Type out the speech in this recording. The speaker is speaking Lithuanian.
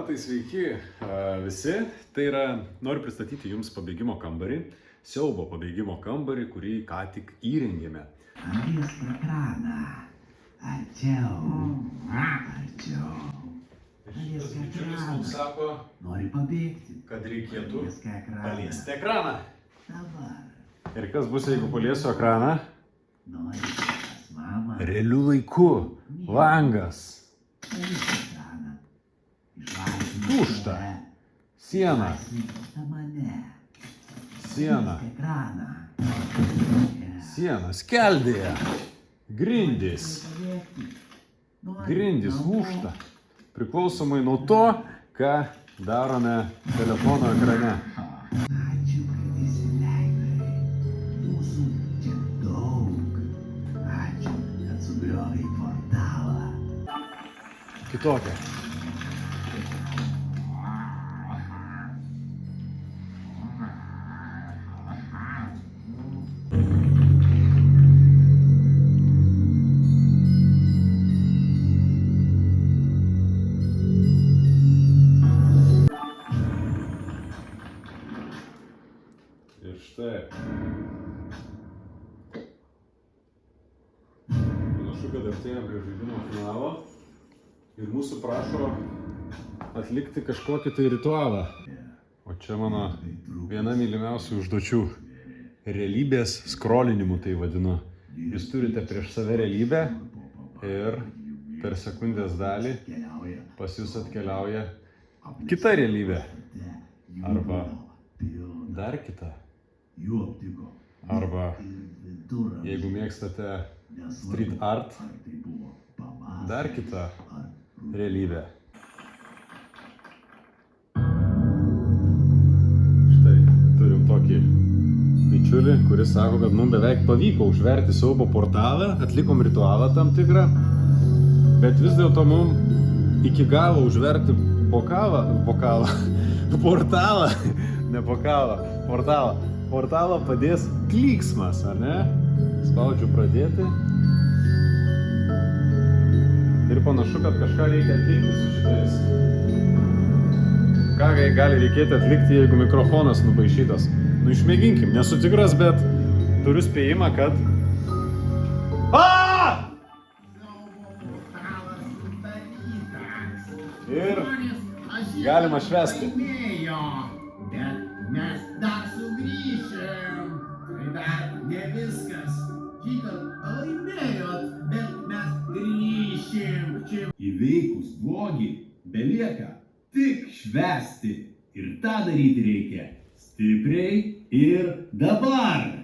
Na tai sveiki visi. Tai yra, noriu pristatyti jums pabėgimo kambarį, siaubo pabėgimo kambarį, kurį ką tik įrengėme. Paliesk ekraną. Arčiau. Arčiau. Paliesk ekraną. Sako, nori pabėgti, kad reikėtų paliesk ekraną. paliesti ekraną. Dabar. Ir kas bus, jeigu paliesiu ekraną? Nori pas mamą. Realiu laiku. Langas. Paliesk ekraną. Išlaisvink Tušta. save. Siena. Išlaisvink mane. Siena. Paliesk ekraną. Siena. Skeldėje. Grindys. Grindys lūžta. Priklausomai nuo to, ką darome telefono ekrane. Ačiū, kad įsileidai. Mūsų čia daug. Ačiū, kad sugriovei portalą. Kitokia. Ir štai. Panašu, kad artėjame prie žaidimo finalo ir mūsų prašo atlikti kažkokį tai ritualą. O čia mano viena mylimiausių užduočių. Realybės skrolinimu tai vadinu. Jūs turite prieš save realybę ir per sekundės dalį pas jūs atkeliauja kita realybė. Arba dar kita. Arba, jeigu mėgstate street art, dar kita realybė. Štai, turim tokį bičiulį, kuris sako, kad mums beveik pavyko užverti siaubo portalą, atlikom ritualą tam tikrą, bet vis dėlto mums iki galo užverti portalą padės klyksmas, ar ne? Spaudžiu pradėti. Ir panašu, kad kažką reikia atlikti su šitais. Ką gali reikėti atlikti, jeigu mikrofonas nupaišytas? Nu, išmėginkim, nesu tikras, bet turiu spėjimą, kad... Ir galima švęsti. Bet mes dar sugrįšim. Tai dar ne viskas. Šįkart laimėjot, bet mes grįšim. Įveikus blogį belieka tik švęsti. Ir tą daryti reikia stipriai ir dabar.